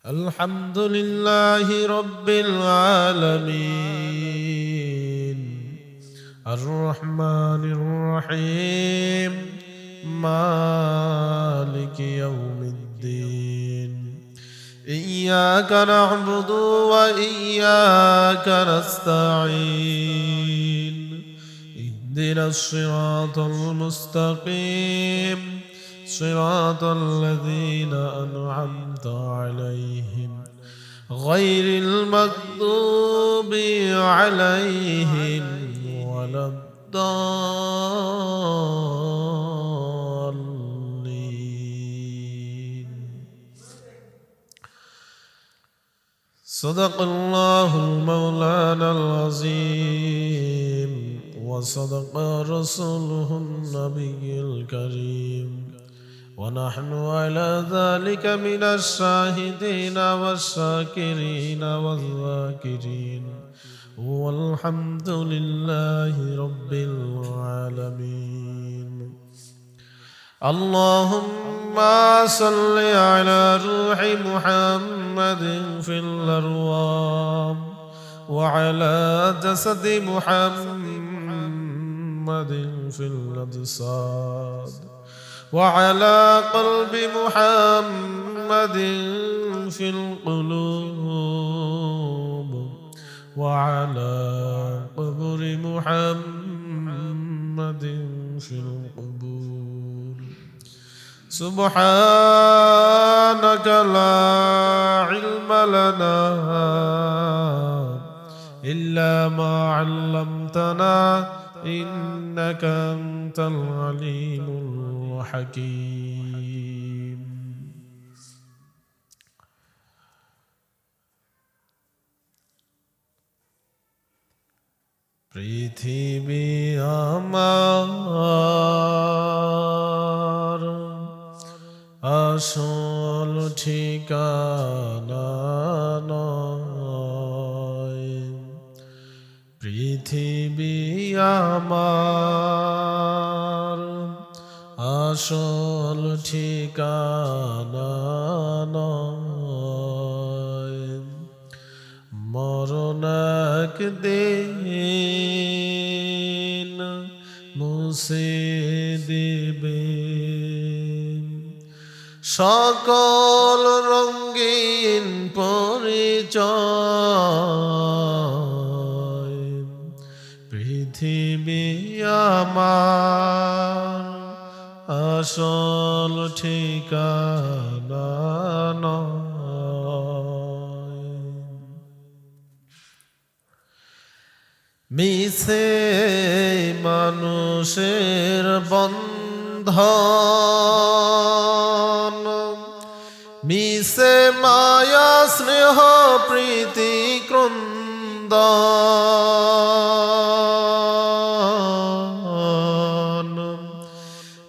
الحمد لله رب العالمين الرحمن الرحيم مالك يوم الدين إياك نعبد وإياك نستعين اهدنا الصراط المستقيم صراط الذين أنعمت عليهم غير المغضوب عليهم ولا الضالين. صدق الله مولانا العظيم وصدق رسوله النبي الكريم، ونحن على ذلك من الشاهدين والشاكرين والذاكرين، والحمد لله رب العالمين. اللهم صل على روح محمد في الأرواح، وعلى جسد محمد في الأجساد، وعلى قلب محمد في القلوب، وعلى قبر محمد في القبور. سبحانك لا علم لنا إلا ما علمتنا إنك أنت العليم الحكيم. পৃথিবী আমার আসল ঠিকানা নয়, পৃথিবী আমার আসল ঠিকানা নয়। মরণ একদিন মুছে দেবে সকল রঙিন পরিচয়, পৃথিবী আমার আসল ঠিকানা নয়। মিছে মানুষের বন্ধন, মিছে মায়া স্নেহ প্রীতি ক্রন্দন,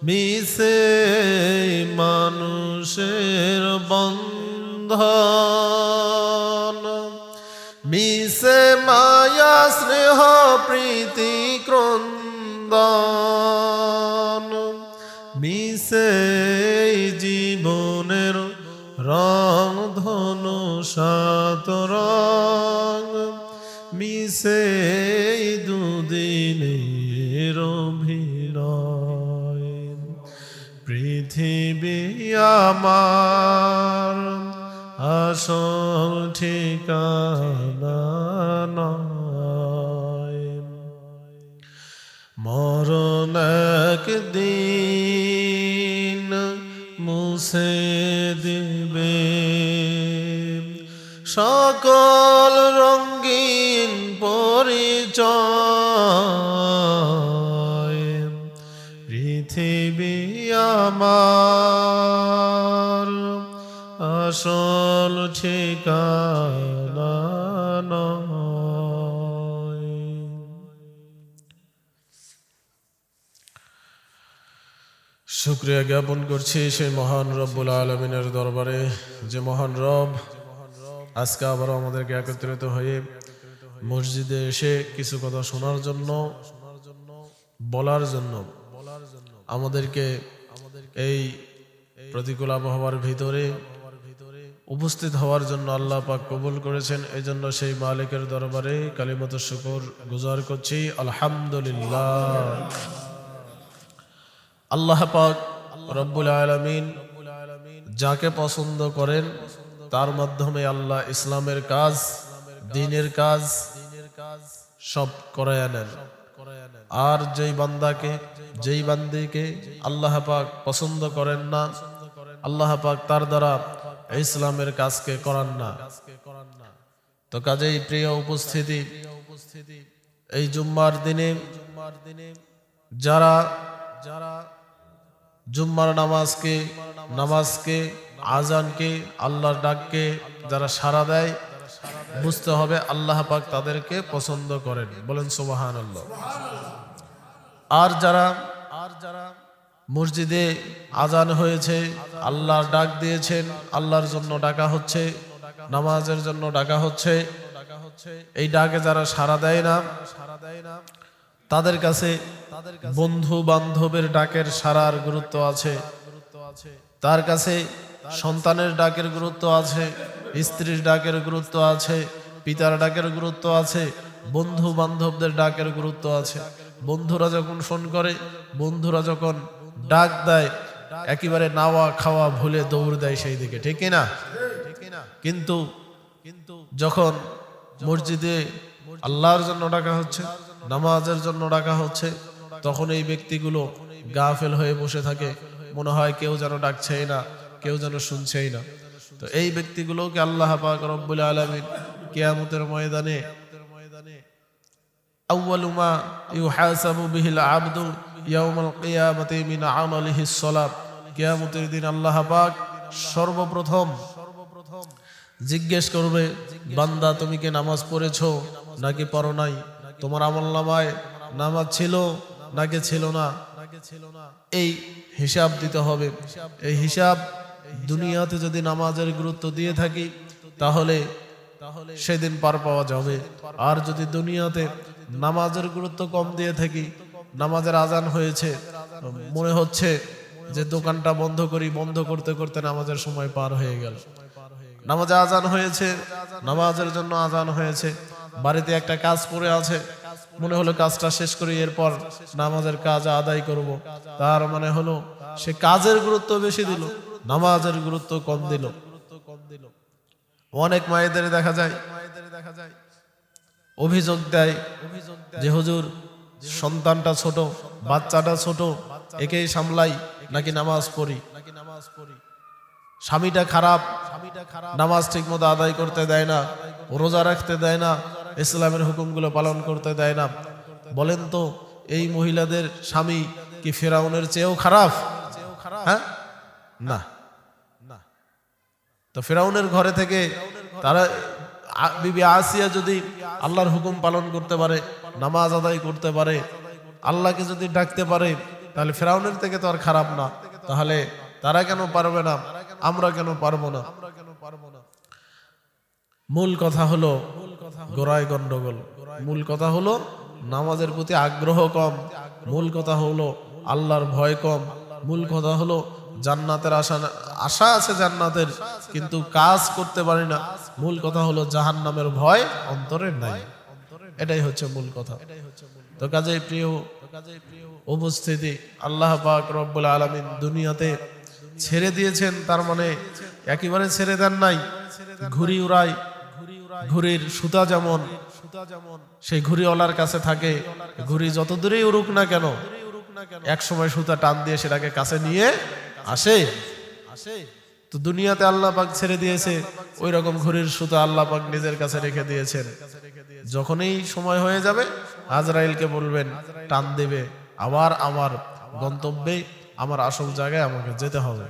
মিছে মানুষের বন্ধন, মিছে মায়া স্নেহ প্রীতি ক্রন্দন, মিছে জীবনের রং ধনু সাত রং, মিছে দুদিনের অভিনয়, পৃথিবী আমার আসল ঠিকানা নয়। মরণ একদিন মুছে দেবে সকল রঙিন পরিচয়, পৃথিবী আমার আসল ঠিকানা নয়। শুকরিয়া জ্ঞাপন করছি সেই মহান রব্বুল আলামিনের দরবারে, যে মহান রব আজকে আবার আমাদেরকে একত্রিত হয়ে মসজিদে এসে কিছু কথা শোনার জন্য, বলার জন্য আমাদেরকে এই প্রতিকূল আবহাওয়ার ভিতরে উপস্থিত হওয়ার জন্য আল্লাহ পাক কবুল করেছেন। এই জন্য সেই মালিকের দরবারে কালিমাত শুকর গুজার করছি, আলহামদুলিল্লাহ। আল্লাহ পাক রব্বুল আলামিন যাকে পছন্দ করেন তার মাধ্যমে আল্লাহ ইসলামের কাজ, দ্বীনের কাজ সব করায় নেন। আর যেই বান্দিকে আল্লাহ পাক পছন্দ করেন না, আল্লাহ পাক তার দ্বারা ইসলামের কাজকে করান না। তো কাজেই প্রিয় উপস্থিতি, এই জুম্মার দিনে যারা জুম্মার নামাজকে আজানকে আল্লাহর ডাককে যারা সাড়া দেয়, বুঝতে হবে আল্লাহ পাক তাদেরকে পছন্দ করেন। বলেন সুবহানাল্লাহ। আর যারা মসজিদে আজান হয়েছে, আল্লাহর ডাক দিয়েছেন, আল্লাহর জন্য ডাকা হচ্ছে, নামাজের জন্য ডাকা হচ্ছে, এই ডাকে যারা সাড়া দেয় না, তাদের কাছে বন্ধু বান্ধবের ডাকের সাড়ার গুরুত্ব আছে, তার কাছে সন্তানের ডাকের গুরুত্ব আছে, স্ত্রীর ডাকের গুরুত্ব আছে, পিতার ডাকের গুরুত্ব আছে, বন্ধু বান্ধবদের ডাকের গুরুত্ব আছে। বন্ধুরা যখন ফোন করে, বন্ধুরা যখন ডাক দেয়, একেবারে নাওয়া খাওয়া ভুলে দৌড় দেয় সেই দিকে, ঠিক না? কিন্তু যখন মসজিদে আল্লাহর জন্য ডাকা হচ্ছে, নামাজের জন্য ডাকা হচ্ছে, তখন এই ব্যক্তিগুলো গাফেল হয়ে বসে থাকে, মনে হয় কেউ যেন ডাকছেই না, কেউ যেন শুনছেই না। তো এই ব্যক্তিগুলোকে আল্লাহ পাক রব্বুল আলামিন কিয়ামতের ময়দানে আউয়ালু মা ইউহাসাবু বিহিল আবদু ইয়াউমাল কিয়ামাতি মিন আমালিহিস সালাত, কিয়ামতের দিন আল্লাহ পাক সর্বপ্রথম জিজ্ঞেস করবে, বান্দা তুমি কি নামাজ পড়েছো নাকি পড়ো নাই? তোমার আমলনামায় নামাজ ছিল নাকি ছিল না? এই হিসাব দিতে হবে। এই হিসাব দুনিয়াতে যদি নামাজের গুরুত্ব দিয়ে থাকি তাহলে সেদিন পার পাওয়া যাবে। আর যদি দুনিয়াতে নামাজের গুরুত্ব কম দিয়ে থাকি, নামাজের আজান হয়েছে, মনে হচ্ছে যে দোকানটা বন্ধ করি, বন্ধ করতে করতে নামাজের সময় পার হয়ে গেল। নামাজে আজান হয়েছে, নামাজের জন্য আজান হয়েছে, বাড়িতে একটা কাজ পড়ে আছে, মনে হলো কাজটা শেষ করি, এরপর নামাজের কাজ আদায় করব। তার মানে হলো সে কাজের গুরুত্ব বেশি দিল, নামাজের গুরুত্ব কম দিল। অনেক মায়েদের দেখা যায় অভিযোগ দেয় যে হুজুর সন্তানটা ছোট, বাচ্চাটা ছোট, একেই সামলাই নাকি নামাজ পড়ি। স্বামীটা খারাপ, নামাজ ঠিক মতো আদায় করতে দেয় না, রোজা রাখতে দেয় না, ইসলামের হুকুমগুলো পালন করতে দেয় না। বলেন তো এই মহিলাদের স্বামী কি ফেরাউনের চেয়েও খারাপ? হ্যাঁ, না। তো ফেরাউনের ঘরে থেকে তারা বিবি আসিয়া যদি আল্লাহর হুকুম পালন করতে পারে, নামাজ আদায় করতে পারে, আল্লাহকে যদি ডাকতে পারে, তাহলে ফেরাউনের থেকে তো আর খারাপ না। তাহলে তারা কেন পারবে না, আমরা কেন পারবো না? মূল কথা হলো গোড়ায় গন্ডগোল। মূল কথা হলো নামাজের প্রতি আগ্রহ কম, মূল কথা হলো আল্লাহর ভয় কম, মূল কথা হলো জান্নাতের আশা আছে জান্নাতের, কিন্তু কাজ করতে পারি না। মূল কথা হলো জাহান্নামের ভয় অন্তরে নাই। এটাই হচ্ছে মূল কথা। তো কাজেই প্রিয় উপস্থিতি, আল্লাহ পাক রব্বুল আলামিন দুনিয়াতে ছেড়ে দিয়েছেন, তার মানে একেবারে ছেড়ে দেন নাই। ঘুড়ি উড়ায়, ঘুড়ির সুতা যেমন সেই ঘুড়িওয়ালার কাছে থাকে, ঘুড়ি যত দূরেই উড়ুক না কেন, এক সময় সুতা টান দিয়ে সেটাকে কাছে নিয়ে আসে। তো দুনিয়াতে আল্লাহ পাক ছেড়ে দিয়েছে, ওই রকম ঘুড়ির সুতা আল্লাহ পাক নিজের কাছে রেখে দিয়েছেন। যখনই সময় হয়ে যাবে আজরাইলকে বলবেন, টান দেবে, আবার আমার গন্তব্যে, আমার আসল জায়গায় আমাকে যেতে হবে।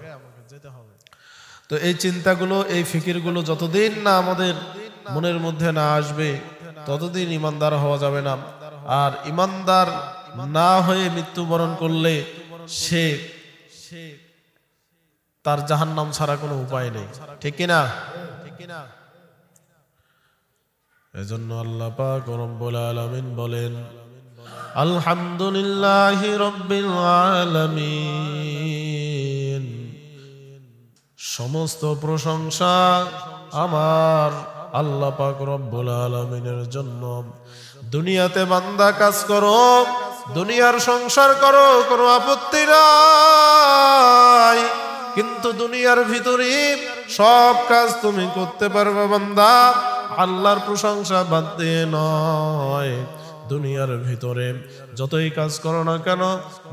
তো এই চিন্তাগুলো, এই ফিকিরগুলো যতদিন না আমাদের মনের মধ্যে না আসবে, ততদিন ইমানদার হওয়া যাবে না। আর ইমানদার না হয়ে মৃত্যুবরণ করলে সে তার জাহান্নাম ছাড়া কোনো উপায় নেই, ঠিক কিনা? এজন্য আল্লাহ পাক রব্বুল আলামিন বলেন, আলহামদুলিল্লাহি রাব্বিল আলামিন। সমস্ত প্রশংসা আমার আল্লাহ পাক রব্বুল আলামিনের জন্য। দুনিয়াতে বান্দা কাজ করো, দুনিয়ার সংসার করো, কোনো আপত্তি নাই, কিন্তু দুনিয়ার ভিতরে সব কাজ তুমি করতে পারবে বান্দা, আল্লাহর প্রশংসা বাদ দিয়ে নয়। দুনিয়ার ভিতরে যতই কাজ করো না কেন,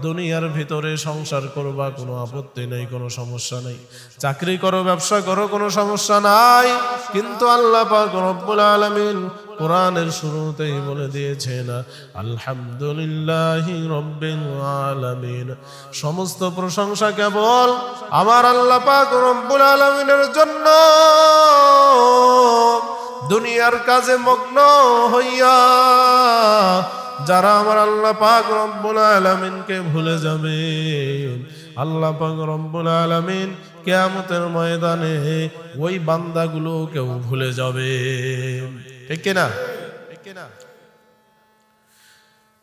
দুনিয়ার ভিতরে সংসার করবা, কোনো আপত্তি নেই, কোনো সমস্যা নেই। চাকরি করো, ব্যবসা করো, কোনো সমস্যা নাই, কিন্তু আল্লাহ পাক রব্বুল আলামিন কোরআনের শুরুতেই বলে দিয়েছেন আলহামদুলিল্লাহি রাব্বিল আলামিন। সমস্ত প্রশংসা কেবল আমার আল্লাহ পাক রব্বুল আলামিনের জন্য। দুনিয়ার কাজে মগ্ন হইয়া যারা আমার আল্লাহ পাক রব্বুল আলামিনকে ভুলে যাবে, আল্লাহ পাক রব্বুল আলামিন কিয়ামতের ময়দানে ওই বান্দাগুলো কেউ ভুলে যাবে, ঠিক কিনা?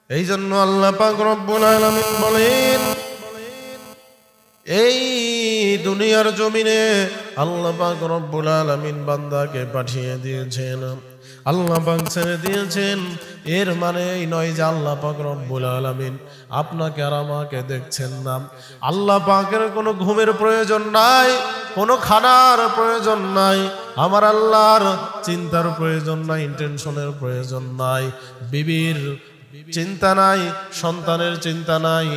এই জন্য আল্লাহ পাক রব্বুল আলামিন বলেন, এই দুনিয়ার জমিনে আল্লাহ পাক রব্বুল আলামিন বান্দাকে পাঠিয়ে দিয়েছেন, আল্লাহ পাক ছেড়ে দিয়েছেন। এর মানে এই নয় যে আল্লাহ পাক রব্বুল আলামিন আপনাকে আর আমাকে দেখছেন না। আল্লাহ পাকের কোনো ঘুমের প্রয়োজন নাই, কোনো খানার প্রয়োজন নাই, আমার আল্লাহর চিন্তার প্রয়োজন নাই, টেনশনের প্রয়োজন নাই, বিবির চিন্তা নাই, সন্তানের চিন্তা নাই।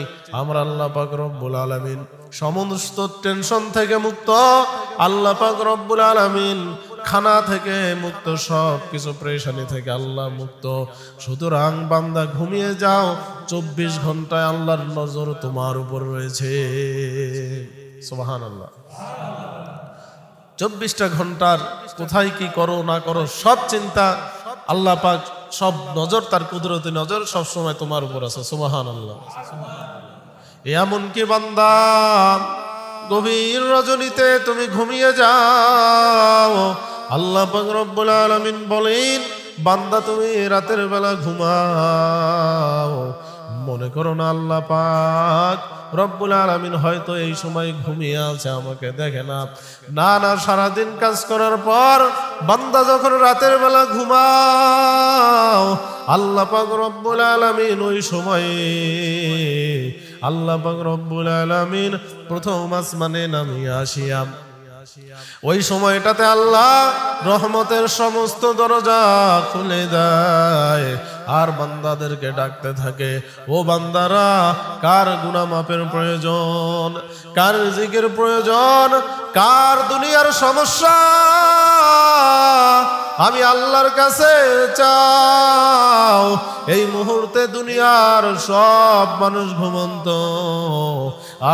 আমরা আল্লাহ পাক রব্বুল আলামিন সমস্ত টেনশন থেকে মুক্ত, আল্লাহ পাক রব্বুল আলামিন খানা থেকে মুক্ত, সব কিছু পরেশানি থেকে আল্লাহ মুক্ত। সুতরাং বান্দা ঘুমিয়ে যাও, 24 ঘন্টায় আল্লাহর নজর তোমার উপর রয়েছে। সুবহানাল্লাহ। 24টা ঘন্টার কোথায় কি করো না করো সব চিন্তা আল্লাহ পাক, সব নজর তার কুদরতি নজর সব সময় তোমার উপর আছে। সুবহানাল্লাহ। এমনকি বান্দা গভীর রজনীতে তুমি ঘুমিয়ে যাও, আল্লাহ পাক রব্বুল আলামিন বলেন বান্দা তুমি রাতের বেলা ঘুমাও, মনে করো না আল্লাহ পাক রব্বুল আলামিন হয়তো এই সময় ঘুমিয়ে আছে, আমাকে দেখে না। না না, সারাদিন কাজ করার পর বান্দা যখন রাতের বেলা ঘুমাও, আল্লাহ পাক রব্বুল আলামিন ওই সময়ে আল্লাহ পাক রব্বুল আলামিন প্রথম আসমানে নামিয়ে আসিয়া ওই সময়টাতে আল্লাহ রহমতের সমস্ত দরজা খুলে দেয়, আর বান্দাদেরকে ডাকতে থাকে, ও বান্দারা, কার গুনাহ মাফের প্রয়োজন, কার রিজিকের প্রয়োজন, কার দুনিয়ার সমস্যা আমি আল্লাহর কাছে চাও। এই মুহূর্তে দুনিয়ার সব মানুষ ঘুমন্ত,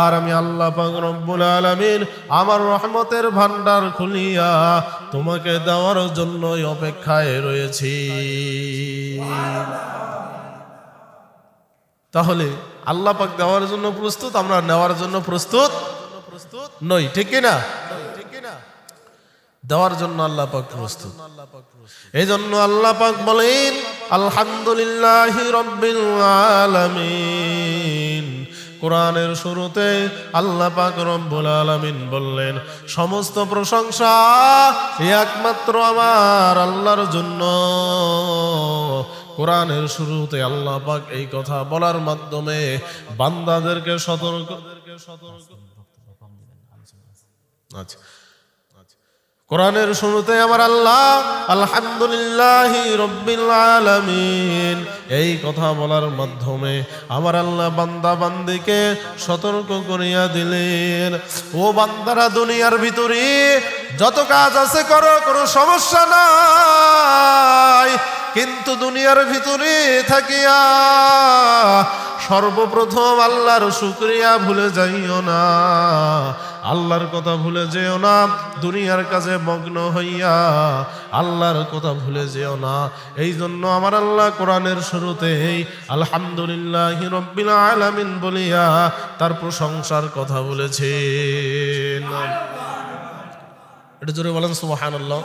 আর আমি আল্লাহ পাক রব্বুল আলামিন আমার রহমতের ভান্ডার খুলিয়া তোমাকে দেওয়ার জন্যই অপেক্ষায় রয়েছি। তাহলে আল্লাহ পাক দেওয়ার জন্য প্রস্তুত, আমরা নেওয়ার জন্য প্রস্তুত নই, ঠিক কিনা? দেওয়ার জন্য আল্লাহ পাক প্রস্তুত। এই জন্য আল্লাহ পাক বলেন আলহামদুলিল্লাহি রাব্বিল আলামিন। কোরআনের শুরুতে আল্লাহ পাক রব্বুল আলামিন বললেন সমস্ত প্রশংসা একমাত্র আমার আল্লাহর জন্য। কোরআনের শুরুতে আল্লাহ পাক এই কথা বলার মাধ্যমে বান্দাদেরকে সতর্ক। আচ্ছা, কোরআনের শুরুতে আমার আল্লাহ আলহামদুলিল্লাহি রাব্বিল আলামিন এই কথা বলার মাধ্যমে আমার আল্লাহ বান্দা বান্দিকে সতর্ক করিয়া দিলেন, ও বান্দারা, দুনিয়ার ভিতরে যত কাজ আছে করো, কোনো সমস্যা নাই, কিন্তু দুনিয়ার ভিতরে থাকিয়া সর্বপ্রথম আল্লাহর শুকরিয়া ভুলে যাইও না, আল্লাহর কথা ভুলে যেও না। দুনিয়ার কাজে মগ্ন হইয়া আল্লাহর কথা ভুলে যেও না। এই জন্য আমার আল্লাহ কোরআনের শুরুতেই আলহামদুলিল্লাহি রাব্বিল আলামিন বলিয়া তার প্রশংসার কথা বলেছেন। এটা জোরে বলেন সুবহানাল্লাহ।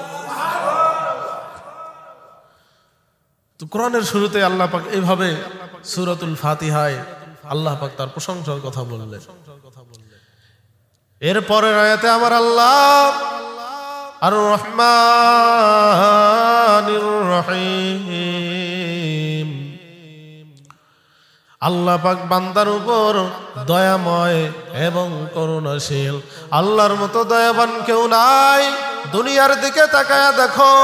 তো কোরআনের শুরুতে আল্লাহ পাক এইভাবে সূরাতুল ফাতিহায় আল্লাহ পাক তার প্রশংসার কথা বললেন। এরপরের আয়াতে আমার আল্লাহ আর রহমানির রহিম, আল্লাহ পাক বান্দার উপর দয়াময় এবং করুণাশীল। আল্লাহর মতো দয়াবান কেউ নাই। দুনিয়ার দিকে তাকায়া দেখো,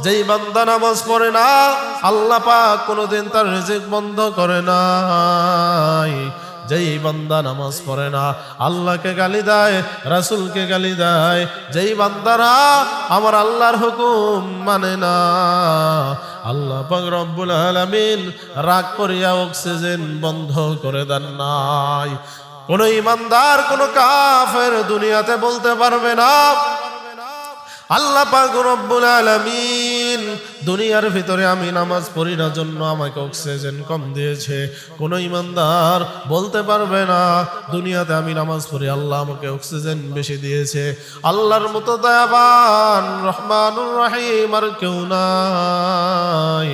যেই বান্দা নামাজ পড়ে না, আল্লাহ পাক কোনোদিন তার রিজিক বন্ধ করে নাই। যেই বান্দা নামাজ পড়ে না, আল্লাহকে গালি দেয়, রাসূলকে গালি দেয়, যেই বান্দারা আমার আল্লাহর হুকুম মানে না, আল্লাহ পাক রব্বুল আলামিন রাগ করিয়া অক্সিজেন বন্ধ করে দেন নাই। কোন ইমানদার, কোন কাফের দুনিয়াতে বলতে পারবে না আল্লাহ পাক রব্বুল আলামিন দুনিয়ার ভিতরে আমি নামাজ পড়ি না জন্য আমাকে অক্সিজেন কম দিয়েছে। কোন ইমানদার বলতে পারবে না দুনিয়াতে আমি নামাজ পড়ি আল্লাহ আমাকে অক্সিজেন বেশি দিয়েছে। আল্লাহর মতো দয়াবান রহমানুর রহিম আর কেউ নাই।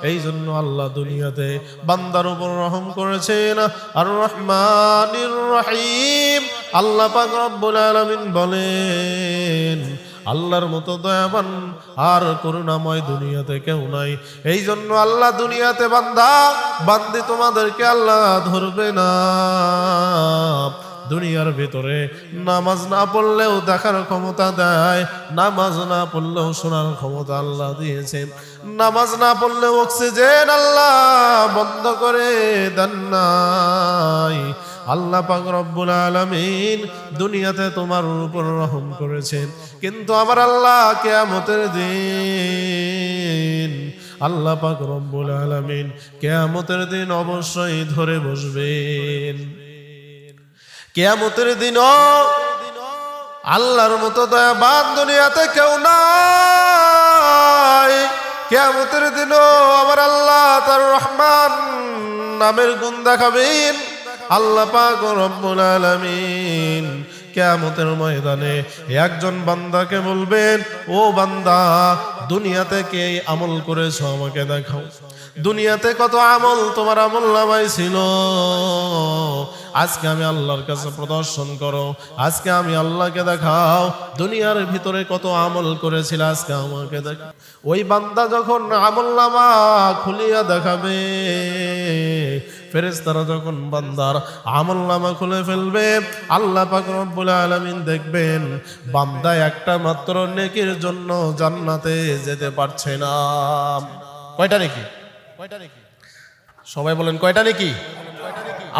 এই জন্য আল্লাহ দুনিয়াতে বান্দার উপর রহম করেছেন আর রহমানির রহিম। আল্লাহ পাক রব্বুল আলামিন বলেন, আল্লাহর মতো দয়াবান আর করুণাময় দুনিয়াতে কেউ নাই। এই জন্য আল্লাহ দুনিয়াতে বান্দা বান্দি তোমাদেরকে আল্লাহ ধরবে না। দুনিয়ার ভিতরে নামাজ না পড়লেও দেখার ক্ষমতা দেয়, নামাজ না পড়লেও শোনার ক্ষমতা আল্লাহ দিয়েছেন, নামাজ না পড়লেও অক্সিজেন আল্লাহ বন্ধ করে দেন নাই। আল্লাহ পাক রব্বুল আলামিন দুনিয়াতে তোমার উপর রহম করেছেন, কিন্তু আমার আল্লাহ কিয়ামতের দিন আল্লাহ পাক রব্বুল আলামিন কিয়ামতের দিন অবশ্যই ধরে বসবেন। কিয়ামতের দিনও আল্লাহর মতো দয়াবান দুনিয়াতে কেউ নাই। কিয়ামতের দিনও আমার আল্লাহ তার রহমান নামের গুণ দেখাবেন। আল্লাহ পাক রব্বুল আলামিন কিয়ামতের ময়দানে একজন বান্দাকে বলবেন, ও বান্দা, দুনিয়াতে কে আমল করেছো আমাকে দেখাও। দুনিয়াতে কত আমল তোমার আমলনামায় ছিল, আজকে আমি আল্লাহর কাছে প্রদর্শন করো, আজকে আমি আল্লাহকে দেখাও। দুনিয়ার ভিতরে কত আমল করেছিল আজকে আমাকে দেখাও। ওই বান্দা যখন আমলনামা খুলিয়া দেখাবে, ফেরেশতারা যখন বান্দার আমলনামা খুলে ফেলবে, আল্লাহ পাক রব্বুল আলামিন দেখবেন বান্দা একটা মাত্র নেকির জন্য জান্নাতে যেতে পারছে না। কয়টা নেকি? সবাই বলেন কয়টা নেকি?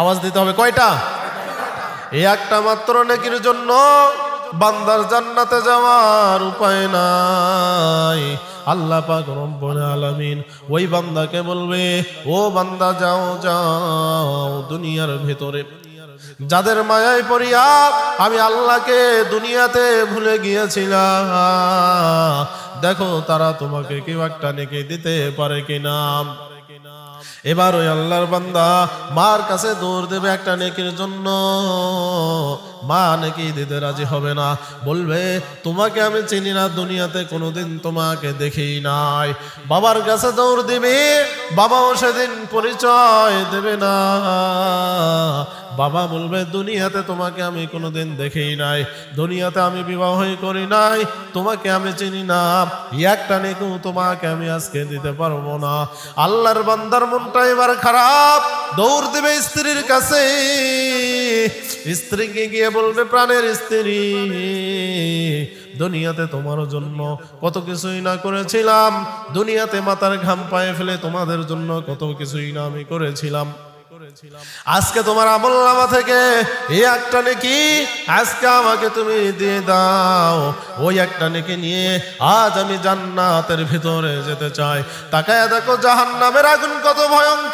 আওয়াজ দিতে হবে, কয়টা? এই একটা মাত্র নেকির জন্য বান্দার জান্নাতে যাওয়ার উপায় নাই। আল্লাহ পাক রব্বুল আলামিন ওই বান্দাকে বলবে, ও বান্দা যাও যাও, দুনিয়ার ভেতরে যাদের মায়ায় পড়িয়া আমি আল্লাহকে দুনিয়াতে ভুলে গিয়েছিলাম, দেখো তারা তোমাকে কেউ একটা নেকি দিতে পারে কিনা। এবার ওই আল্লাহর বান্দা মার কাছে দৌড় দেবে একটা নেকির জন্য, মা নেকি দিতে রাজি হবে না, বলবে তোমাকে আমি চিনি না, দুনিয়াতে কোনোদিন তোমাকে দেখি নাই। বাবার কাছে দৌড় দিবে, বাবাও সেদিন পরিচয় দেবে না। বাবা বলবে দুনিয়াতে তোমাকে আমি কোনোদিন দেখি নাই, দুনিয়াতে আমি বিবাহই করি নাই, তোমাকে আমি চিনি না, একটা নেকি তোমাকে আমি আজকে দিতে পারবো না। আল্লাহর বান্দার মনটা এবার খারাপ, দৌড় দিবে স্ত্রীর কাছে, স্ত্রীকে গিয়ে বলবে, প্রাণের স্ত্রী, দুনিয়াতে তোমার জন্য কত কিছুই না করেছিলাম, দুনিয়াতে মাথার ঘাম পায়ে ফেলে তোমাদের জন্য কত কিছুই না আমি করেছিলাম, আজকে তোমার আমলনামা থেকে এই একটা নেকি আজকে আমাকে তুমি দিয়ে দাও। ওই একটা নেকি নিয়ে আজ আমি জান্নাতের ভিতরে যেতে চাই। তাকায় দেখো জাহান্নামের আগুন কত ভয়ঙ্কর।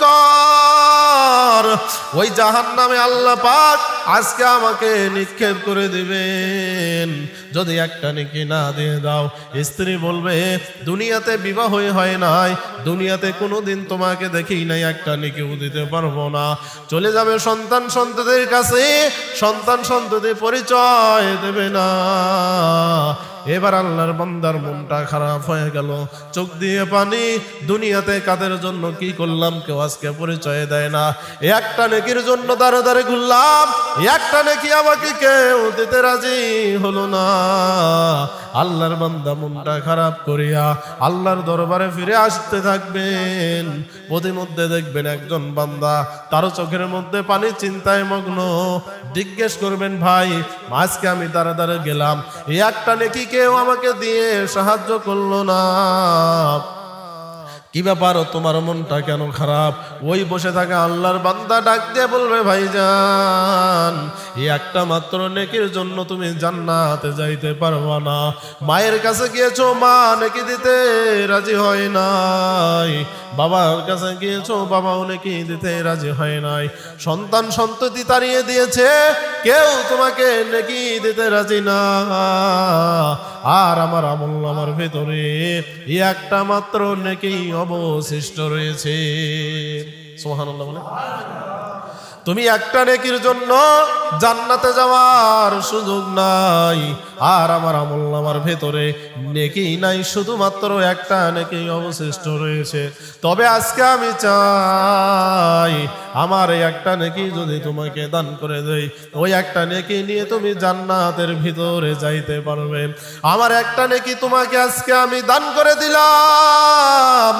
ওই জাহান্নামে আল্লাহ পাক আজকে আমাকে নিক্ষেপ করে দিবেন যদি একটা নেকি না দিয়ে দাও। স্ত্রী বলবে দুনিয়াতে বিবাহ হয় নাই, দুনিয়াতে কোনোদিন তোমাকে দেখি নাই, একটা নেকিও দিতে পারবো না। চলে যাবে সন্তান সন্ততির কাছে, সন্তান সন্ততি পরিচয় দেবে না। এবার আল্লাহর বান্দার মনটা খারাপ হয়ে গেল, চোখ দিয়ে পানি। দুনিয়াতে কাদের জন্য কি করলাম কেউ আজকে পরিচয় দেয় না। একটা নেকির জন্য দাঁড়ে দাঁড়ে ঘুরলাম, একটা নেকি আমাকে কেউ দিতে রাজি হলো না। আল্লাহর বান্দা মনটা খারাপ করিয়া আল্লাহর দরবারে ফিরে আসতে থাকবেন। প্রতিমধ্যে দেখবেন একজন বান্দা তার চোখের মধ্যে পানি, চিন্তায় মগ্ন। জিজ্ঞেস করবেন, ভাই আজকে আমি দাঁড়া দাঁড়া গেলাম, এই একটা নেকি কেউ আমাকে দিয়ে সাহায্য করলো না, কি ব্যাপার তোমার মনটা কেন খারাপ? ওই বসে থাকা আল্লাহর বান্দা ডাক দিয়ে বলবে, ভাইজান এই একটা মাত্র নেকির জন্য তুমি জান্নাতে যাইতে পারবা না। মায়ের কাছে গিয়েছো, মা নেকি দিতে রাজি হয় নাই। বাবার কাছে গিয়েছো, বাবাও নেকি দিতে রাজি হয় নাই। সন্তান সন্ততি তাড়িয়ে দিয়েছে, কেউ তোমাকে নেকি দিতে রাজি না। আর আমার আমলনামার ভেতরে এই একটা মাত্র নেকি অবশিষ্ট রয়েছে। সুবহানাল্লাহ বলে। তুমি একটা নেকির জন্য জান্নাতে যাওয়ার সুযোগ নাই, আর আমার আমলনামার ভেতরে নেকি নাই, শুধুমাত্র একটা নেকি অবশিষ্ট রয়েছে। তবে আজকে আমি চাই আমার এই একটা নেকি যদি তোমাকে দান করে দেই, ওই একটা নেকি নিয়ে তুমি জান্নাতের ভিতরে যাইতে পারবে। আমার একটা নেকি তোমাকে আজকে আমি দান করে দিলাম,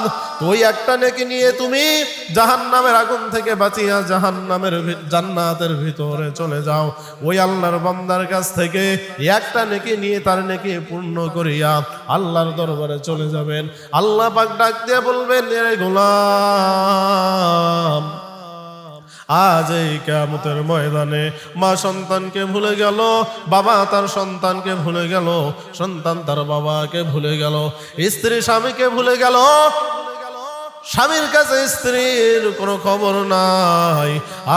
ওই একটা নেকি নিয়ে তুমি জাহান্নামের আগুন থেকে বাঁচিয়া জাহান্নামের জান্নাতের ভিতরে চলে যাও। ওই আল্লাহর বান্দার কাছ থেকে একটা নেকি নিয়ে তার নেকি পূর্ণ করিয়া আল্লাহর দরবারে চলে যাবেন। আল্লাহ পাক ডাক দিয়ে বলবেন, এ গোলাম, আজ এই কিয়ামতের ময়দানে মা সন্তানকে ভুলে গেল, বাবা তার সন্তানকে ভুলে গেল, সন্তান তার বাবাকে ভুলে গেল, স্ত্রী স্বামীকে ভুলে গেল, স্বামীর কাছে স্ত্রীর কোনো খবর নাই।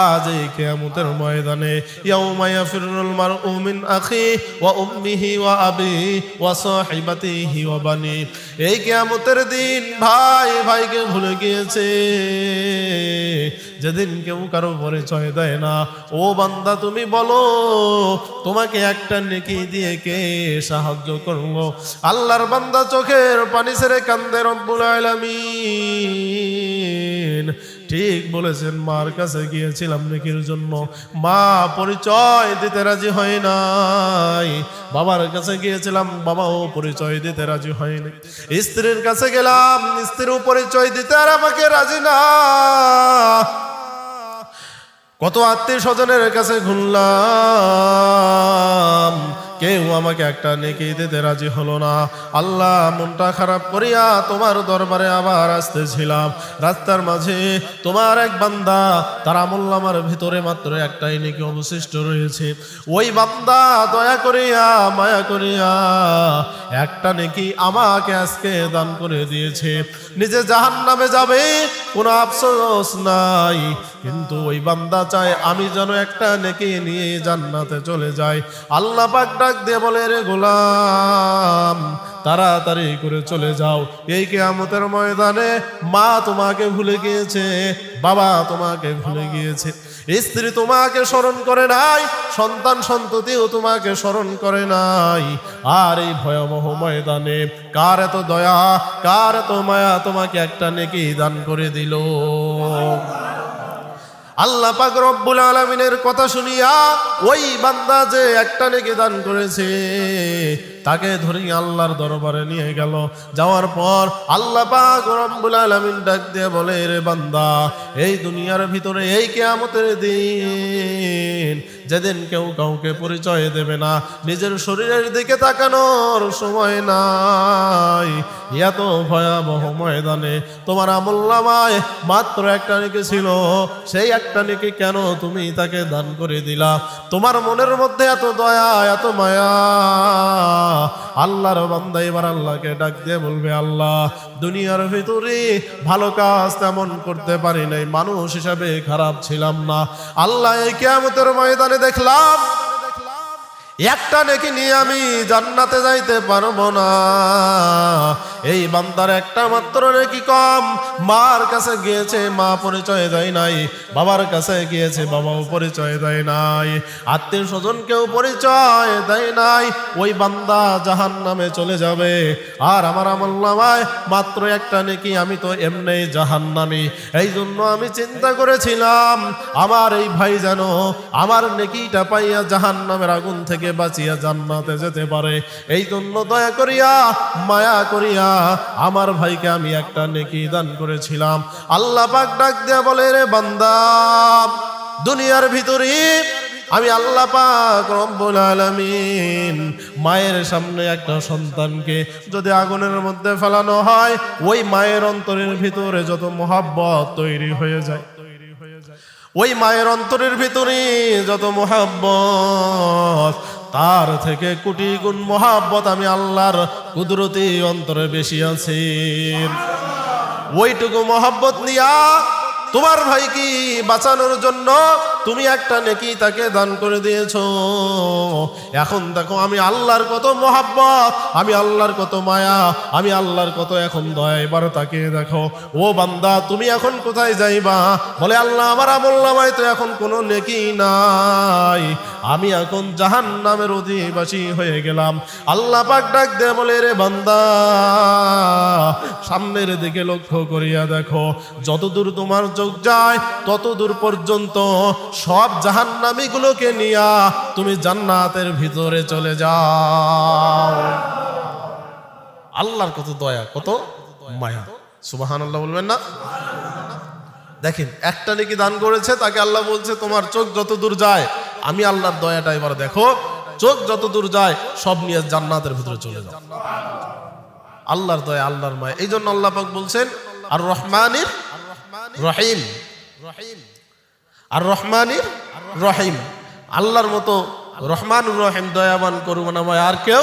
আজ এই কিয়ামতের ময়দানে ইয়াউমা ইয়াফিরুল মারউ মিন আখি ওয়া উম্মিহি ওয়া আবি ওয়া সাহিবাতিহি ওয়া বানি। এই কিয়ামতের দিন ভাই ভাইকে ভুলে গিয়েছে, যেদিন কেউ কারো পরিচয় দেয় না। ও বান্দা তুমি বলো, তোমাকে একটা নেকি দিয়ে কে সাহায্য করলো? আল্লাহর বান্দা চোখের পানি ছেড়ে কান্দে রব্বুল আলামিন। ঠিক বলেছেন, মার কাছে গিয়েছিলাম নেকির জন্য, মা পরিচয় দিতে রাজি হয় নাই। বাবার কাছে গিয়েছিলাম, বাবাও পরিচয় দিতে রাজি হয়নি। স্ত্রীর কাছে গেলাম, স্ত্রীও পরিচয় দিতে আর আমাকে রাজি না। কত আত্মীয় স্বজনের কাছে ঘুরলাম, কেউ আমাকে একটা নেকি দিতে রাজি হলো না। আল্লাহ মনটা খারাপ করিয়া তোমার দরবারে আবার আসতেছিলাম। রাস্তার মাঝে তোমার এক বান্দা, তার আমলনামার ভিতরে মাত্র একটাই নেকি অবশিষ্ট রয়েছে। ওই বান্দা দয়া করিয়া মায়া করিয়া একটা নেকি আমাকে আজকে দান করে দিয়েছে। নিজে জাহান্নামে যাবে, কোনো আফসোস নাই, কিন্তু ওই বান্দা চায় আমি যেন একটা নেকি নিয়ে জান্নাতে চলে যাই। আল্লাহ পাক ডাক দিয়ে বলে, রে গোলাম তাড়াতাড়ি করে চলে যাও। এই কিয়ামতের ময়দানে মা তোমাকে ভুলে গিয়েছে, বাবা তোমাকে ভুলে গিয়েছে, স্ত্রী তোমাকে স্মরণ করে নাই, সন্তান সন্ততিও তোমাকে স্মরণ করে নাই। আর এই ভয়াবহ ময়দানে কার এত দয়া, কার এত মায়া তোমাকে একটা নেকি দান করে দিল? আল্লাহ পাক রব্বুল আলামিনের কথা শুনিয়া ওই বান্দা যে একটা নেকি দান করেছে তাকে ধরে আল্লাহর দরবারে নিয়ে গেল। যাওয়ার পর আল্লাহ পাক রব্বুল আলামিন ডাক দিয়ে বলে, রে বান্দা, এই দুনিয়ার ভিতরে এই কিয়ামতের দিন, যেদিন কেউ কাউকে পরিচয় দেবে না, নিজের শরীরের দিকে তাকানোর সময় নাই, এত ভয়াবহ ময়দানে তোমার আমলনামায় মাত্র একটা নেকি ছিল, সেই একটা নেকি কেন তুমি তাকে দান করে দিলা? তোমার মনের মধ্যে এত দয়া, এত মায়া। আল্লাহর বান্দা এবার আল্লাহকে ডাক দিয়ে বলবে, আল্লাহ দুনিয়ার ভিতরে ভালো কাজ তেমন করতে পারি নাই, মানুষ হিসাবে খারাপ ছিলাম না। আল্লাহ এই কিয়ামতের ময়দানে দেখলাম একটা নেকি নিয়ে আমি জান্নাতে যাইতে পারবো না। এই বান্দার একটা মাত্র নেকি কম। মার কাছে গিয়েছে, মা পরিচয় দেয় নাই। বাবার কাছে গিয়েছে, বাবাও পরিচয় দেয় নাই। আত্মীয় স্বজন কেউ পরিচয় দেয় নাই। ওই বান্দা জাহান্নামে চলে যাবে। আর আমার আমলনামায় মাত্র একটা নেকি, আমি তো এমনি জাহান্নামী। এই জন্য আমি চিন্তা করেছিলাম আমার এই ভাই যেন আমার নেকিটা পাইয়া জাহান্নামের আগুন থেকে বাঁচিয়া জান্নাতে যেতে পারে। এই জন্য দয়া করিয়া, মায়া করিয়া আমার ভাইকে আমি একটা নেকি দান করেছিলাম। আল্লাহ পাক ডাক দেয়া বলে, রে বান্দা, দুনিয়ার ভিতরে আমি আল্লাহ পাক রব্বুল আলামিন মায়ের সামনে একটা সন্তানকে যদি আগুনের মধ্যে ফেলানো হয়, ওই মায়ের অন্তরের ভিতরে যত মহাব্বত তৈরি হয়ে যায়, ওই মায়ের অন্তরের ভিতরে যত মহাব্বত, তার থেকে কোটি গুণ মহাব্বত আমি আল্লাহর কুদরতি অন্তরে বেশি আছে। ওইটুকু মহাব্বত নিয়া তোমার ভাইকে বাঁচানোর জন্য তুমি একটা নেকি তাকে দান করে দিয়েছো। এখন দেখো আমি আল্লাহর কত মহাব্বত, আমি আল্লাহর কত মায়া, আমি আল্লাহর কত এখন দয়া। এবার তাকে দেখো, ও বান্দা তুমি এখন কোথায় যাইবা? বলে, আল্লাহ আমার আমলনামায় তো এখন কোনো নেকি নাই, আমি এখন জাহান্নামের অধিবাসী হয়ে গেলাম। আল্লাহ পাক ডাক দেয়া বলে, রে বান্দা, সামনের দিকে লক্ষ্য করিয়া দেখো, যতদূর তোমার চোখ যায় ততদূর পর্যন্ত সব জাহান্নামীগুলোকে নিয়া তুমি জান্নাতের ভিতরে চলে যাও। আল্লাহর কত দয়া, কত মায়া, সুবহানাল্লাহ বলবেন না? দেখেন, একটা নেকি দান করেছে, তাকে আল্লাহ বলছে তোমার চোখ যত দূর যায়, আমি আল্লাহর দয়াটা এবার দেখো, চোখ যত দূর যায় সব নিয়ে জান্নাতের ভিতরে চলে যাও। আল্লাহর দয়া, আল্লাহর মায়া। এই জন্য আল্লাহ পাক বলছেন আর রহমানির রহিম, আর রহমানির রহিম। আল্লাহর মতো রহমানুর রহিম, দয়াবান করুণাময় আর কেউ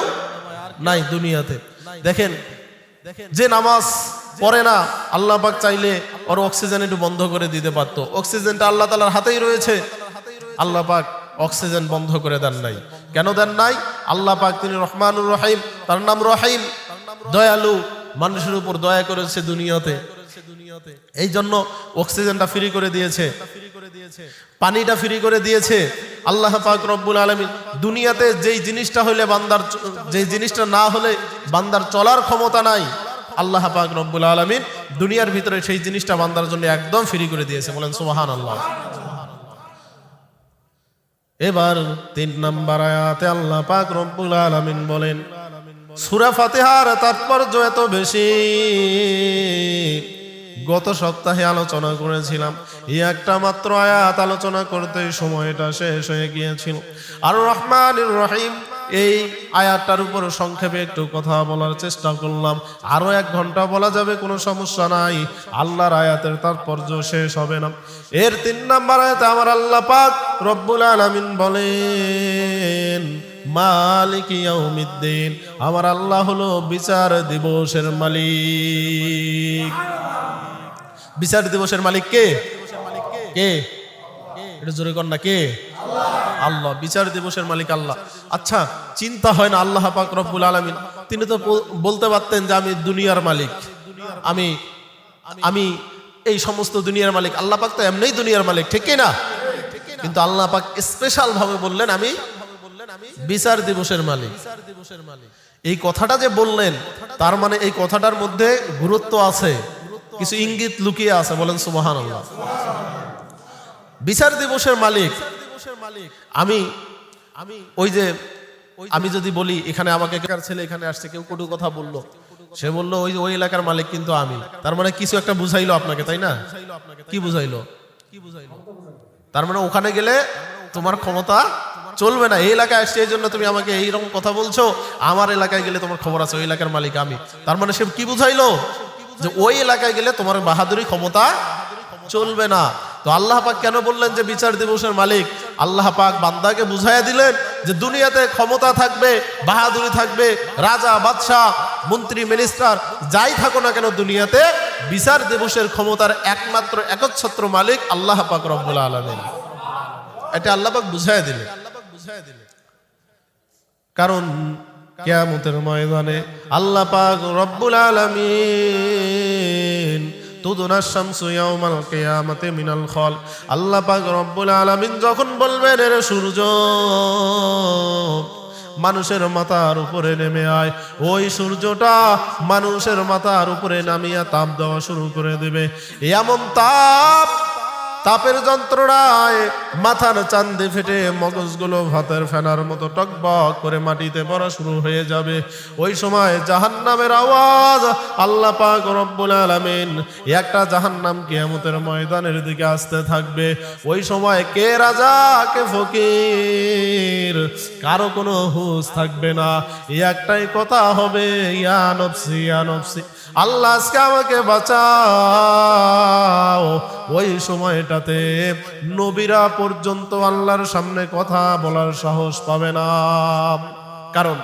নাই দুনিয়াতে। দেখেন, যে নামাজ পড়ে না, আল্লাহ পাক চাইলে ওর অক্সিজেন একটু বন্ধ করে দিতে পারতো। অক্সিজেনটা আল্লাহ তাআলার হাতেই রয়েছে, আল্লাহ পাক অক্সিজেন বন্ধ করে দেন নাই। কেন দেন নাই? আল্লাহ পাক তিনি রহমানুর রহিম, তার নাম রহিম, দয়ালু, মানুষের উপর দয়া করেছে দুনিয়াতে। এই জন্য অক্সিজেনটা ফ্রি করে দিয়েছে, পানিটা ফ্রি করে দিয়েছে আল্লাহ পাক রব্বুল আলামিন। দুনিয়াতে যেই জিনিসটা হইলে বান্দার, যেই জিনিসটা না হলে বান্দার চলার ক্ষমতা নাই, আল্লাহ পাক রব্বুল আলামিন দুনিয়ার ভিতরে সেই জিনিসটা বান্দার জন্য একদম ফ্রি করে দিয়েছে। বলেন সুবহানাল্লাহ। এবার 3 নম্বর আয়াতে আল্লাহ পাক রব্বুল আলামিন বলেন, সূরা ফাতিহার তাৎপর্য এত বেশি, গত সপ্তাহে আলোচনা করেছিলাম। এই একটা মাত্র আয়াত আলোচনা করতে সময়টা শেষ হয়ে গিয়েছিল। আর রহমানির রহিম এই আয়াতটার উপর সংক্ষেপে একটু কথা বলার চেষ্টা করলাম। আরো 1 ঘন্টা বলা যাবে, কোনো সমস্যা নাই। আল্লাহর আয়াতের তাৎপর্য শেষ হবে না। এর 3 নম্বর আয়াতে আমার আল্লাহ পাক রব্বুল আলামিন বলেন, মালিক ইয়াউমিদ্দিন, আমার আল্লাহ হলো বিচার দিবসের মালিক। বিচার দিবসের মালিক কে? কে? এটা জোরে কর না, কে? আল্লাহ। বিচার দিবসের মালিক আল্লাহ। আচ্ছা, চিন্তা হয় না আল্লাহ পাক রব্বুল আলামিন তিনি তো বলতে পারতেন যে আমি দুনিয়ার মালিক, আমি এই সমস্ত দুনিয়ার মালিক। আল্লাহ পাক তো এমনিই দুনিয়ার মালিক, ঠিক না? কিন্তু আল্লাহ পাক স্পেশাল ভাবে বললেন আমি বিচার দিবসের মালিক। এই কথাটা যে বললেন, তার মানে এই কথাটার মধ্যে গুরুত্ব আছে, কিছু ইঙ্গিত লুকিয়ে আছে। বলেন সুবহানাল্লাহ। বিচার দিবসের মালিক আমি ওই যে আমি যদি বলি এখানে আমাকে ছেলে এখানে আসছে, কেউ কটু কথা বললো, সে বললো ওই এলাকার মালিক কিন্তু আমি, তার মানে কিছু একটা বুঝাইলো আপনাকে, তাই না? কি বুঝাইলো? তার মানে ওখানে গেলে তোমার ক্ষমতা চলবে না। এই এলাকায় আসছে এই জন্য তুমি আমাকে এইরকম কথা বলছো, আমার এলাকায় গেলে তোমার খবর আছে, ওই এলাকার মালিক আমি। তার মানে সে কি বুঝাইলো? যে ওই এলাকায় গেলে তোমার বাহাদুরি ক্ষমতা চলবে না। তো আল্লাহ পাক কেন বললেন যে বিচার দিবসের মালিক? আল্লাহ পাক বান্দাকে বুঝাইয়া দিলেন যে দুনিয়াতে ক্ষমতা থাকবে, বাহাদুরি থাকবে, রাজা বাদশাহ মন্ত্রী মিনিস্টার যাই থাকো না কেন, দুনিয়াতে বিচার দিবসের ক্ষমতার একমাত্র একচ্ছত্র মালিক আল্লাহ পাক রব্বুল আলামিন। এটা আল্লাহ পাক বুঝাইয়া দিলেন। কারণ কিয়ামতের ময়দানে আল্লাহ পাক রব্বুল আলামিন তুদুনা শামসু ইয়াউমাল কিয়ামাতি মিনাল খল, আল্লাহ পাক রব্বুল আলামিন যখন বলবেন এর সূর্য মানুষের মাথার উপরে নেমে আয়, ওই সূর্যটা মানুষের মাথার উপরে নামিয়া তাপ দেওয়া শুরু করে দেবে। এমন তাপের যন্ত্রণায় মাথার চান্দে ফেটে মগজগুলো ভাতের ফেনার মতো টকবক করে মাটিতে পড়া শুরু হয়ে যাবে। ওই সময় জাহান্নামের আওয়াজ আল্লাহ পাক রব্বুল আলামিন একটা জাহান্নাম কিয়ামতের ময়দানের দিকে আসতে থাকবে। ওই সময় কে রাজা কে ফকির কারো কোনো হুঁশ থাকবে না, একটাই কথা হবে, ইয়া নফসি ইয়া নফসি, আল্লাহ আজকে আমাকে বাঁচাও। ওই সময়টাতে নবীরা পর্যন্ত আল্লাহর সামনে কথা বলার সাহস পাবে না, কারণ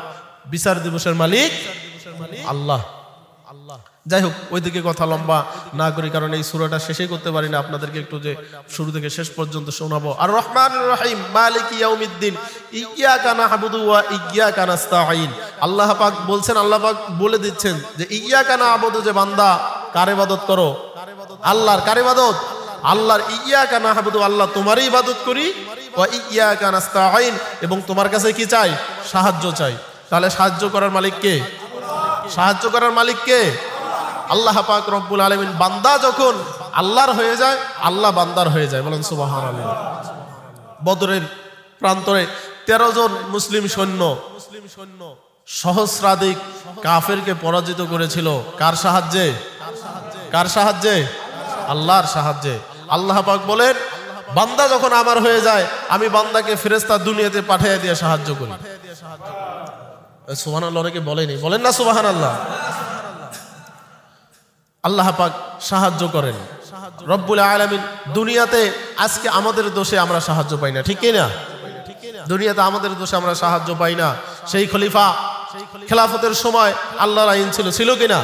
বিচার দিবসের মালিক আল্লাহ। যাই হোক, ওইদিকে কথা লম্বা না করি, কারণ এই সূরাটা শেষই করতে পারি না, আপনাদেরকে একটু যে শুরু থেকে শেষ পর্যন্ত শোনাবো। আর রহমানুর রহিম মালিক ইয়াউমিদ্দিন ইয়্যাকা না'বুদু ওয়া ইয়্যাকা নাস্তাঈন। আল্লাহ পাক বলছেন, আল্লাহ পাক বলে দিচ্ছেন যে ইয়্যাকা না'বুদু, যে বান্দা কার ইবাদত করো? আল্লাহর। কার ইবাদত? আল্লাহর। ইয়্যাকা না'বুদু, আল্লাহ তোমারই ইবাদত করি, ওয়া ইয়্যাকা নাস্তাঈন, এবং তোমার কাছে কি চাই? সাহায্য চাই। তাহলে সাহায্য করার মালিক কে? সাহায্য করার মালিক কে? আল্লাহ পাক রব্বুল আলামিন। বান্দা যখন আল্লাহর হয়ে যায়, আল্লাহ বান্দার হয়ে যায়। বলেন সুবহানাল্লাহ। বদরের প্রান্তরে 13 জন মুসলিম সৈন্য সহস্রাধিক কাফেরকে পরাজিত করেছিল। কার সাহায্যে? কার সাহায্যে? আল্লাহর সাহায্যে। আল্লাহ পাক বলেন, বান্দা যখন আমার হয়ে যায়, আমি বান্দাকে ফেরেশতা দুনিয়াতে পাঠিয়ে দিয়ে সাহায্য করি। সুবহানাল্লাহ অনেকে বলেনি, বলেন না সুবহানাল্লাহ। আল্লাহ পাক সাহায্য করেন রব্বুল আলামিন। দুনিয়াতে আজকে আমাদের দোষে আমরা সাহায্য পাই না, ঠিক কি না? দুনিয়াতে আমাদের দোষে আমরা সাহায্য পাই না। সেই খলিফা খেলাফতের সময় আল্লাহর আইন ছিল, ছিল কিনা?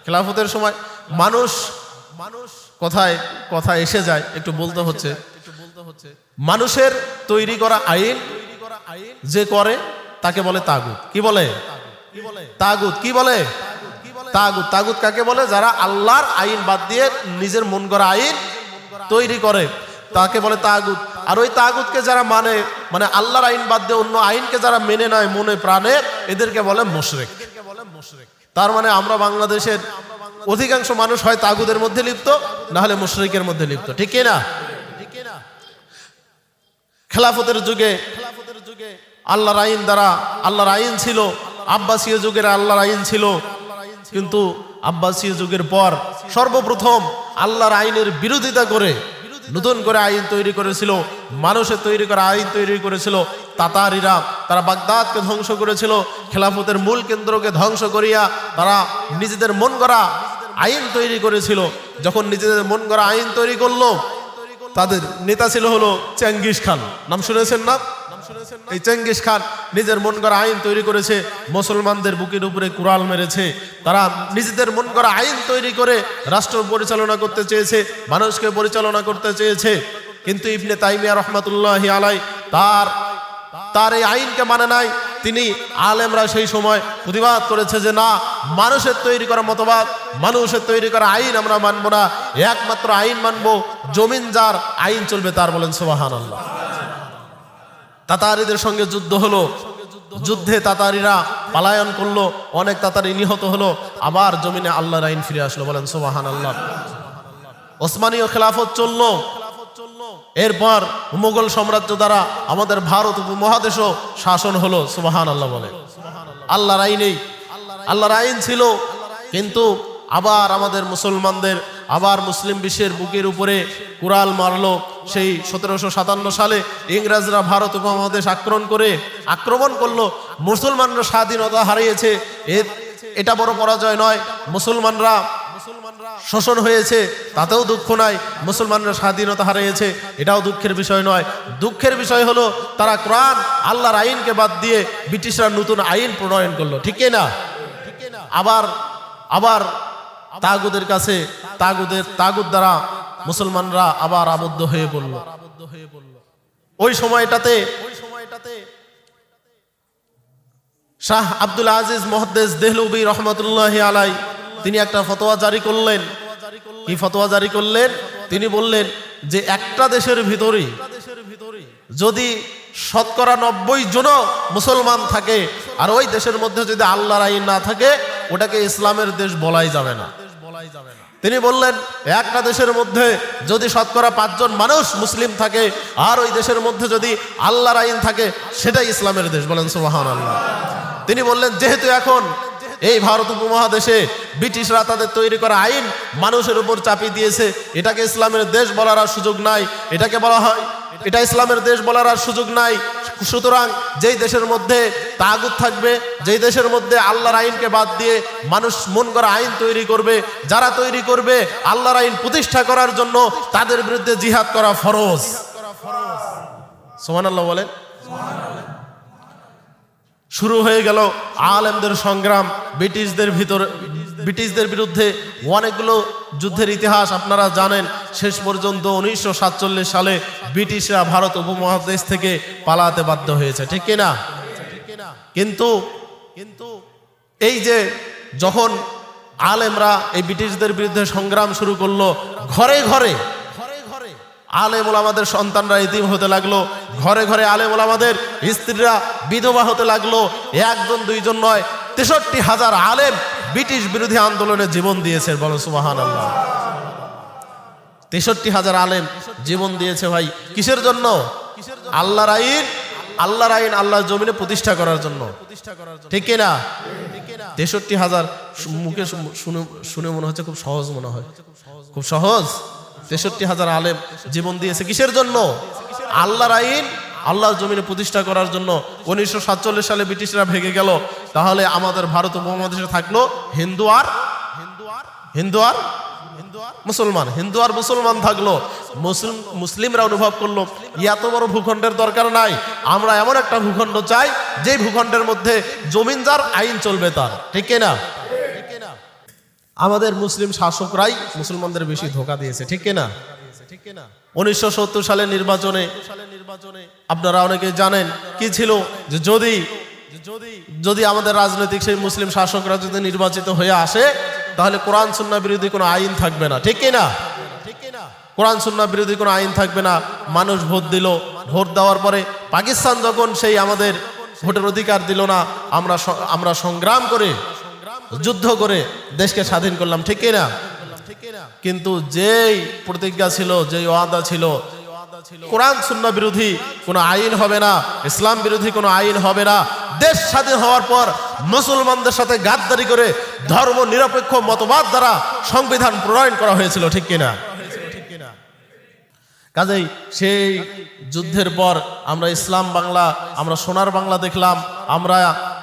খেলাফতের সময় মানুষ কথায় কথায় এসে যায়, একটু বলতে হচ্ছে, মানুষের তৈরি করা আইন যে করে তাকে বলে তাগুত। কি বলে? তাগুত। কি বলে? তাগুত। তাগুত কাকে বলে? যারা আল্লাহর আইন বাদ দিয়ে নিজের মন গড়া আইন তৈরি করে তাকে বলে তাগুত। আর ওই তাগুতকে যারা মানে আল্লাহর আইন বাদ দিয়ে অন্য আইনকে যারা মেনে নেয় মনে প্রাণে, এদেরকে বলে মুশরিক। তার মানে আমরা বাংলাদেশের অধিকাংশ মানুষ হয় তাগুতের মধ্যে লিপ্ত, না হলে মুশরিকের মধ্যে লিপ্ত, ঠিক কি না? খেলাফতের যুগে আল্লাহর আইন দ্বারা, আল্লাহর আইন ছিল, আব্বাসীয় যুগের আল্লাহর আইন ছিল, কিন্তু আব্বাসীয় যুগের পর সর্বপ্রথম আল্লাহর আইনের বিরোধিতা করে নতুন করে আইন তৈরি করেছিল, মানুষের তৈরি করা আইন তৈরি করেছিল তাতারিরা। তারা বাগদাদকে ধ্বংস করেছিল, খেলাফতের মূল কেন্দ্রকে ধ্বংস করিয়া তারা নিজেদের মন গড়া আইন তৈরি করেছিল। যখন নিজেদের মন গড়া আইন তৈরি করলো, তাদের নেতা ছিল হলো চেঙ্গিস খান। নাম শুনেছেন না? এই চেঙ্গিস খান নিজের মন গড়া আইন তৈরি করেছে, মুসলমানদের বুকের উপরে কুড়াল মেরেছে। তারা নিজেদের মন গড়া আইন তৈরি করে রাষ্ট্র পরিচালনা করতে চেয়েছে, মানুষকে পরিচালনা করতে চেয়েছে। কিন্তু ইবনে তাইমিয়া রাহমাতুল্লাহি আলাইহি তার এই আইনকে মানে নাই। তিনি আলেমরা সেই সময় প্রতিবাদ করেছে যে না, মানুষের তৈরি করা মতবাদ, মানুষের তৈরি করা আইন আমরা মানবো না, একমাত্র আইন মানবো জমিন যার, আইন চলবে তার। বলেন সুবহানাল্লাহ। তাতারিদের সঙ্গে যুদ্ধ হলো, যুদ্ধে তাতারিরা পালায়ন করলো, অনেক তাতারি নিহত হলো, আবার জমিনে আল্লাহর আইন ফিরে আসলো। বলেন সুবহানাল্লাহ। ওসমানীয় খেলাফত চললো, এরপর মুঘল সাম্রাজ্য দ্বারা আমাদের ভারত উপমহাদেশও শাসন হলো। সুবহানাল্লাহ বলে। আল্লাহর আইনেই, আল্লাহর আইন ছিল, কিন্তু আবার আমাদের মুসলমানদের, আবার মুসলিম বিশ্বের বুকের উপরে কুড়াল মারলো। সেই 1757 সালে ইংরেজরা ভারত উপমহাদেশ আক্রমণ করলো। মুসলমানরা স্বাধীনতা হারিয়েছে, এটা বড় পরাজয় নয়। মুসলমানরা শোষণ হয়েছে, তাতেও দুঃখ নাই। মুসলমানরা স্বাধীনতা হারিয়েছে, এটাও দুঃখের বিষয় নয়। দুঃখের বিষয় হলো তারা কোরআন আল্লাহর আইনকে বাদ দিয়ে ব্রিটিশরা নতুন আইন প্রণয়ন করলো, ঠিক না? আবার তাগুদের কাছে, তাগুদ দ্বারা মুসলমানরা আবার আবদ্ধ হয়ে পড়ল। ওই সময়টাতে শাহ আব্দুল আজিজ মুহাদ্দিস দেহলভী রহমতুল্লাহি আলাই তিনি একটা ফতোয়া জারি করলেন। কি ফতোয়া জারি করলেন? তিনি বললেন যে একটা দেশের ভিতরে যদি শতকরা 90 জন মুসলমান থাকে আর ওই দেশের মধ্যে যদি আল্লাহর আইন না থাকে, ওটাকে ইসলামের দেশ বলাই যাবে না। তিনি বললেন একটা দেশের মধ্যে যদি শতকরা 5 জন মানুষ মুসলিম থাকে আর ওই দেশের মধ্যে যদি আল্লাহর আইন থাকে, সেটাই ইসলামের দেশ। বলেন সুবহানাল্লাহ। তিনি বললেন যেহেতু এখন এই ভারত উপমহাদেশে ব্রিটিশরা তাদের তৈরি করা আইন মানুষের উপর চাপিয়ে দিয়েছে, এটাকে ইসলামের দেশ বলার আর সুযোগ নাই। এটাকে বলা হয় এটা ইসলামের দেশ বলার আর সুযোগ নাই। সুতরাং যেই দেশের মধ্যে তাগুত থাকবে, যেই দেশের মধ্যে আল্লাহর আইনকে বাদ দিয়ে মানুষ মন করা আইন তৈরি করবে, যারা তৈরি করবে আল্লাহর আইন প্রতিষ্ঠা করার জন্য, তাদের বিরুদ্ধে জিহাদ করা ফরজ। সুবহানাল্লাহ বলেন। শুরু হয়ে গেল আলেমদের সংগ্রাম। ব্রিটিশদের বিরুদ্ধে অনেকগুলো যুদ্ধের ইতিহাস আপনারা জানেন। শেষ পর্যন্ত 1947 সালে ব্রিটিশরা ভারত উপমহাদেশ থেকে পালাতে বাধ্য হয়েছে, ঠিক কিনা? কিন্তু এই যে যখন আলেমরা এই ব্রিটিশদের বিরুদ্ধে সংগ্রাম শুরু করলো, ঘরে ঘরে আলেম ওলামাদের সন্তানরা এতিম হতে লাগলো, ঘরে ঘরে আলেম ওলামাদের স্ত্রীরা বিধবা হতে লাগলো। 1 জন 2 জন নয়, 63,000 আলেম ব্রিটিশ বিরোধী আন্দোলনে জীবন দিয়েছে। বলো সুবহানাল্লাহ। 63,000 আলেম জীবন দিয়েছে ভাই কিসের জন্য? আল্লাহর আইন আল্লাহর জমিনে প্রতিষ্ঠা করার জন্য, ঠিক কিনা? 63,000 মুখে শুনে মনে হচ্ছে খুব সহজ, মনে হয় খুব সহজ। 63,000 আলেম জীবন দিয়েছে কিসের জন্য? আল্লাহর আইন আল্লাহর জমিনে প্রতিষ্ঠা করার জন্য। 1947 সালে ব্রিটিশরা ভেঙে গেল, তাহলে আমাদের ভারত উপমহাদেশে থাকলো হিন্দু আর মুসলমান। হিন্দু আর মুসলমান থাকলো। মুসলিমরা অনুভব করলো এত বড় ভূখণ্ডের দরকার নাই, আমরা এমন একটা ভূখণ্ড চাই যে ভূখণ্ডের মধ্যে জমিন যার আইন চলবে তার, ঠিক কিনা? আমাদের মুসলিম শাসকরাই মুসলমানদের বেশি ধোঁকা দিয়েছে, ঠিক কিনা? 1970 সালের নির্বাচনে আপনারা অনেকে জানেন কি ছিল, যে যদি আমাদের রাজনৈতিক সেই মুসলিম শাসকরা যদি নির্বাচিত হয়ে আসে, তাহলে কোরআন সুন্নাহ বিরোধী কোনো আইন থাকবে না, ঠিক কিনা? কোরআন সুন্নাহ বিরোধী কোনো আইন থাকবে না। মানুষ ভোট দিল, ভোট দেওয়ার পরে পাকিস্তান যখন সেই আমাদের ভোটের অধিকার দিল না, আমরা সংগ্রাম করে যুদ্ধ করে দেশকে স্বাধীন করলাম, ঠিক কিনা? কিন্তু যেই প্রতিজ্ঞা ছিল, যেই ওয়াদা ছিল, কোরআন সুন্নাহ বিরোধী কোনো আইন হবে না, ইসলাম বিরোধী কোনো আইন হবে না। দেশ স্বাধীন হওয়ার পর মুসলমানদের সাথে গাদ্দারি করে ধর্ম নিরপেক্ষ মতবাদ দ্বারা সংবিধান প্রণয়ন করা হয়েছিল, ঠিক কিনা? কাজেই সেই যুদ্ধের পর আমরা ইসলাম বাংলা, আমরা সোনার বাংলা দেখলাম, আমরা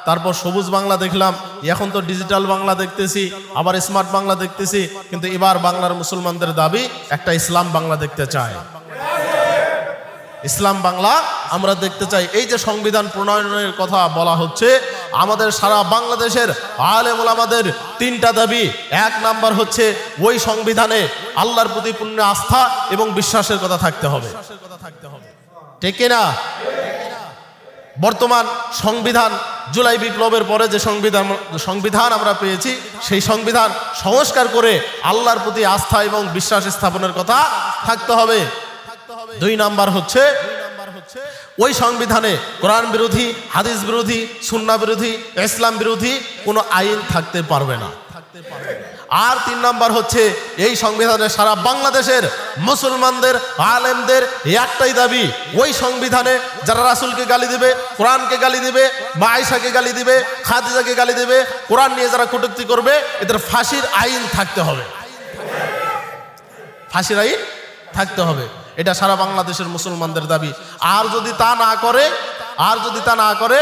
তারপর সবুজ বাংলা দেখলাম, এখন তো ডিজিটাল বাংলা দেখতেছি, আবার স্মার্ট বাংলা দেখতেছি। কিন্তু এবার বাংলার মুসলমানদের দাবি একটা ইসলাম বাংলা দেখতে চায়, ইসলাম বাংলা আমরা দেখতে চাই। এই যে সংবিধান প্রণয়নের কথা বলা হচ্ছে, আমাদের সারা বাংলাদেশের আলেম ওলামাদের 3টা দাবি। 1 নাম্বার হচ্ছে ওই সংবিধানে আল্লাহর প্রতি পূর্ণ আস্থা এবং বিশ্বাসের কথা থাকতে হবে, ঠিক কিনা? বর্তমান সংবিধান, জুলাই বিপ্লবের পরে যে সংবিধান আমরা পেয়েছি, সেই সংবিধান সংস্কার করে আল্লাহর প্রতি আস্থা এবং বিশ্বাস স্থাপনের কথা থাকতে হবে। 2 নাম্বার হচ্ছে ওই সংবিধানে কোরআন বিরোধী, হাদিস বিরোধী, সুন্নাহ বিরোধী, ইসলাম বিরোধী কোনো আইন থাকতে পারবে না। আর 3 নাম্বার হচ্ছে এই সংবিধানে সারা বাংলাদেশের মুসলমানদের আলেমদের একটাই দাবি, ওই সংবিধানে যারা রাসূলকে গালি দিবে, কোরআনকে গালি দিবে, মা আয়েশাকে গালি দিবে, খাদিজাকে গালি দিবে, কোরআন নিয়ে যারা কটূক্তি করবে, এদের ফাঁসির আইন থাকতে হবে, ফাঁসির আইন থাকতে হবে। এটা সারা বাংলাদেশের মুসলমানদের দাবি। আর যদি তা না করে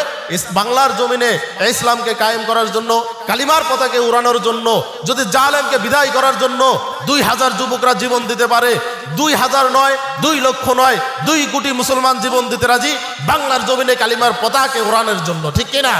বাংলার জমিনে ইসলামকে কায়েম করার জন্য, কালিমার পতাকা উড়ানোর জন্য, যদি জালেমকে বিদায় করার জন্য 2000 যুবকরা জীবন দিতে পারে, 2000 নয়, 2 লক্ষ নয়, 2 কোটি মুসলমান জীবন দিতে রাজি বাংলার জমিনে কালিমার পতাকা উড়ানোর জন্য, ঠিক কিনা?